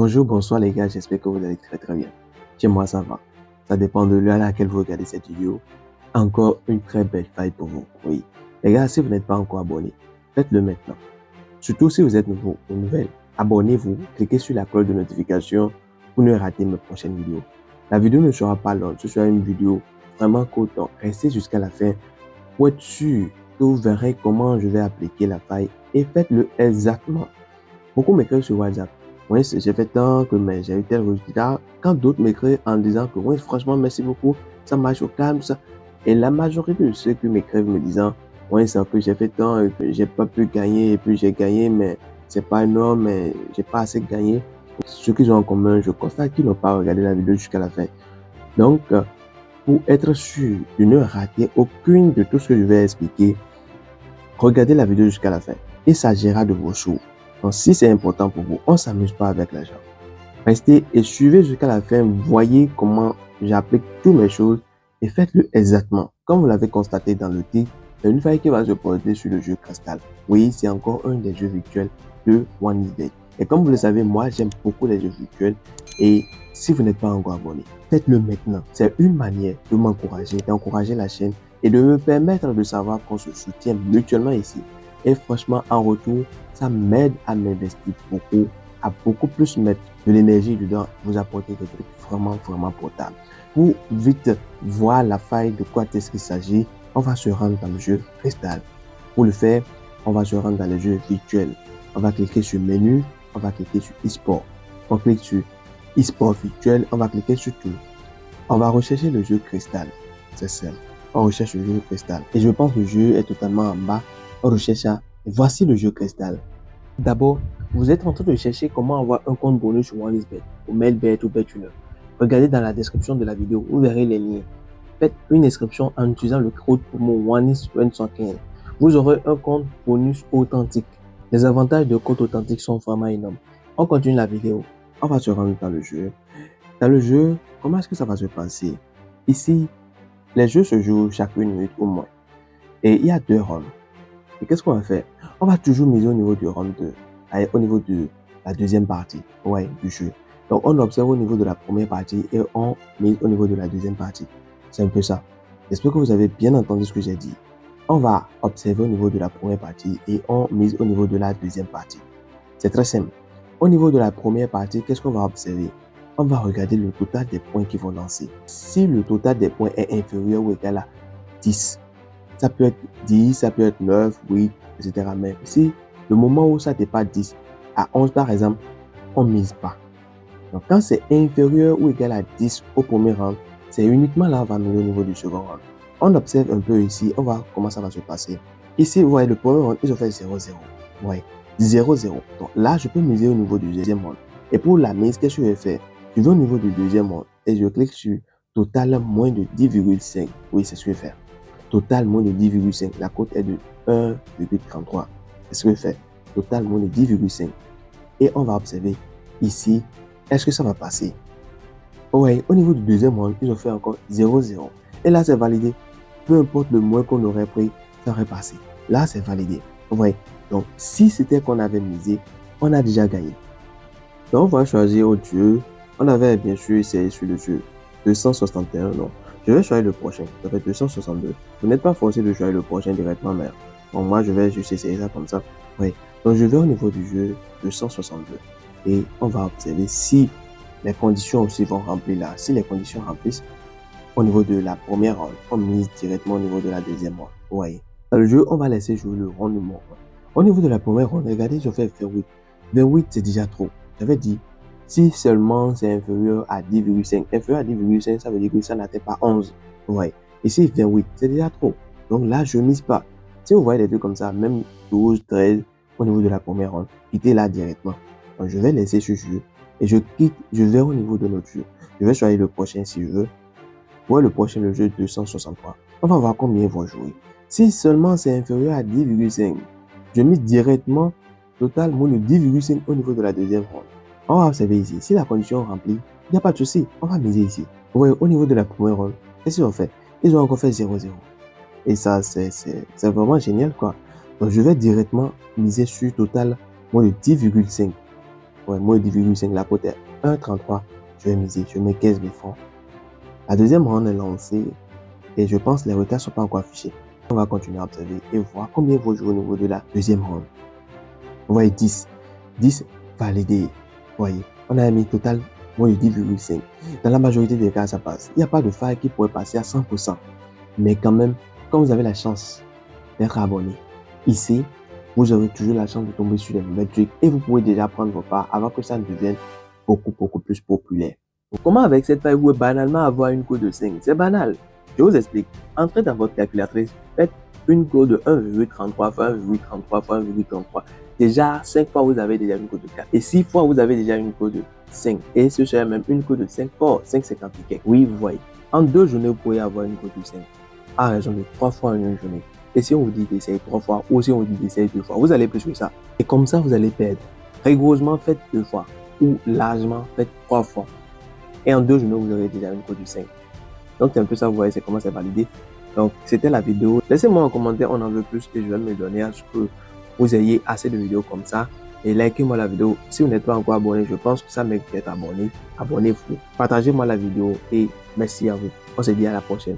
Bonjour, bonsoir les gars, j'espère que vous allez très bien. Chez moi ça va. Ça dépend de l'heure à laquelle vous regardez cette vidéo. Encore une très belle faille pour vous. Oui. Les gars, si vous n'êtes pas encore abonné, faites-le maintenant. Surtout si vous êtes nouveau ou nouvelle, abonnez-vous, cliquez sur la cloche de notification pour ne rater mes prochaines vidéos. La vidéo ne sera pas longue, ce sera une vidéo vraiment courte. Donc, restez jusqu'à la fin pour être sûr que vous verrez comment je vais appliquer la faille et faites-le exactement. Beaucoup m'écrivent sur WhatsApp. Oui, j'ai fait tant que mais j'ai eu tel résultat. Quand d'autres m'écrivent en disant que oui, franchement, merci beaucoup, ça marche au calme, ça. Et la majorité de ceux qui m'écrivent me disant, oui, c'est que j'ai fait tant et que j'ai pas pu gagner et puis j'ai gagné, mais c'est pas énorme, mais j'ai pas assez gagné. Ce qu'ils ont en commun, je constate qu'ils n'ont pas regardé la vidéo jusqu'à la fin. Donc, pour être sûr de ne rater aucune de tout ce que je vais expliquer, regardez la vidéo jusqu'à la fin. Il s'agira de vos choux. Donc, si c'est important pour vous, on ne s'amuse pas avec l'argent. Restez et suivez jusqu'à la fin. Voyez comment j'applique toutes mes choses et faites-le exactement. Comme vous l'avez constaté dans le titre, c'est une faille qui va se poser sur le jeu Crystal. Oui, c'est encore un des jeux virtuels de OneXBet. Et comme vous le savez, moi, j'aime beaucoup les jeux virtuels. Et si vous n'êtes pas encore abonné, faites-le maintenant. C'est une manière de m'encourager, d'encourager la chaîne et de me permettre de savoir qu'on se soutient mutuellement ici. Et franchement, en retour, ça m'aide à m'investir beaucoup, à beaucoup plus mettre de l'énergie dedans, vous apporter des trucs vraiment potables. Pour vite voir la faille de quoi est-ce qu'il s'agit, on va se rendre dans le jeu Crystal. Pour le faire, on va se rendre dans le jeu virtuel. On va cliquer sur menu, on va cliquer sur e-sport. On clique sur e-sport virtuel, on va cliquer sur tout. On va rechercher le jeu Crystal. C'est simple. On recherche le jeu Crystal. Et je pense que le jeu est totalement en bas. On recherche ça. Et voici le jeu Crystal. D'abord, vous êtes en train de chercher comment avoir un compte bonus sur OneXBet, ou MailBet ou BetWinner. Regardez dans la description de la vidéo, vous verrez les liens. Faites une inscription en utilisant le code promo OneX115. Vous aurez un compte bonus authentique. Les avantages de compte authentique sont vraiment énormes. On continue la vidéo. On va se rendre dans le jeu. Dans le jeu, comment est-ce que ça va se passer? Ici, les jeux se jouent chaque minute au moins. Et il y a 2 rounds. Et qu'est-ce qu'on va faire? On va toujours miser au niveau du round 2, au niveau de la deuxième partie du jeu. Donc, on observe au niveau de la première partie et on mise au niveau de la deuxième partie. C'est un peu ça. J'espère que vous avez bien entendu ce que j'ai dit. On va observer au niveau de la première partie et on mise au niveau de la deuxième partie. C'est très simple. Au niveau de la première partie, qu'est-ce qu'on va observer? On va regarder le total des points qu'ils vont lancer. Si le total des points est inférieur ou égal à 10, ça peut être 10, ça peut être 9, 8, etc. Mais si le moment où ça dépasse 10, à 11 par exemple, on ne mise pas. Donc quand c'est inférieur ou égal à 10 au premier round, c'est uniquement là qu'on va miser au niveau du second round. On observe un peu ici, on va comment ça va se passer. Ici, vous voyez, le premier round, ils ont fait 0-0. Ouais, 0-0. Donc là, je peux miser au niveau du deuxième round. Et pour la mise, qu'est-ce que je vais faire? Je vais au niveau du deuxième round et je clique sur total moins de 10,5. Oui, c'est ce que je vais faire. Total moins de 10,5. La cote est de 1,33. C'est ce que je fais. Total moins de 10,5. Et on va observer ici, est-ce que ça va passer? Ouais, au niveau du deuxième round, ils ont fait encore 0-0. Et là, c'est validé. Peu importe le moins qu'on aurait pris, ça aurait passé. Là, c'est validé. Ouais. Donc, si c'était qu'on avait misé, on a déjà gagné. Donc, on va choisir autre jeu. On avait bien sûr essayé sur le jeu 261, non. Je vais choisir le prochain, ça fait 262. Vous n'êtes pas forcé de choisir le prochain directement, mais bon, moi, je vais juste essayer ça comme ça. Oui. Donc, je vais au niveau du jeu 262 et on va observer si les conditions aussi vont remplir là. Si les conditions remplissent, au niveau de la première round, on mise directement au niveau de la deuxième round. Vous voyez. Dans le jeu, on va laisser jouer le round numéro 1. Au niveau de la première round, regardez, je fais 28. 28, c'est déjà trop. J'avais dit, si seulement c'est inférieur à 10,5. Inférieur à 10,5, ça veut dire que ça n'atteint pas 11. Vous voyez. Ici, 28, c'est déjà trop. Donc là, je ne mise pas. Si vous voyez des trucs comme ça, même 12, 13, au niveau de la première round, quittez là directement. Donc, je vais laisser ce jeu et je quitte, je vais au niveau de notre jeu. Je vais choisir le prochain si je veux. Pour le prochain, le jeu 263. On va voir combien ils vont jouer. Si seulement c'est inférieur à 10,5, je mise directement total moins de 10,5 au niveau de la deuxième round. On va observer ici. Si la condition est remplie, il n'y a pas de souci. On va miser ici. Vous voyez, au niveau de la première round, qu'est-ce qu'ils ont fait? Ils ont encore fait 0-0. Et ça, c'est vraiment génial, quoi. Donc, je vais directement miser sur total moins de 10,5. Ouais, moi, 10,5, la cote est 1,33. Je vais miser, je mets 15 000 francs. La deuxième ronde est lancée et je pense que les retards ne sont pas encore affichés. On va continuer à observer et voir combien vont jouer au niveau de la deuxième ronde. Vous voyez 10. 10 validé. Vous voyez, on a mis total moins de 10,5. Dans la majorité des cas, ça passe. Il n'y a pas de faille qui pourrait passer à 100%. Mais quand même, quand vous avez la chance d'être abonné, ici, vous aurez toujours la chance de tomber sur les nouvelles trucs et vous pouvez déjà prendre vos parts avant que ça ne devienne beaucoup plus populaire. Donc, comment avec cette faille, vous pouvez banalement avoir une cote de 5? C'est banal. Je vous explique. Entrez dans votre calculatrice, faites une cote de 1,33 fois 1,33 fois 1,33. Déjà, 5 fois, vous avez déjà une cote de 4. Et 6 fois, vous avez déjà une cote de 5. Et ce serait même une cote de 5 fois 5,50 piquets. Oui, vous voyez. En 2 journées, vous pouvez avoir une cote de 5. À raison de 3 fois en une journée. Et si on vous dit d'essayer 3 fois, ou si on vous dit d'essayer 2 fois, vous allez plus que ça. Et comme ça, vous allez perdre. Rigoureusement, faites 2 fois. Ou largement, faites 3 fois. Et en 2 journées, vous aurez déjà une cote de 5. Donc, c'est un peu ça, vous voyez, c'est comment c'est validé. Donc, c'était la vidéo. Laissez-moi en commentaire, on en veut plus et je vais me donner à ce que vous ayez assez de vidéos comme ça. Et likez-moi la vidéo. Si vous n'êtes pas encore abonné, je pense que ça mérite d'être abonné. Abonnez-vous. Partagez-moi la vidéo et merci à vous. On se dit à la prochaine.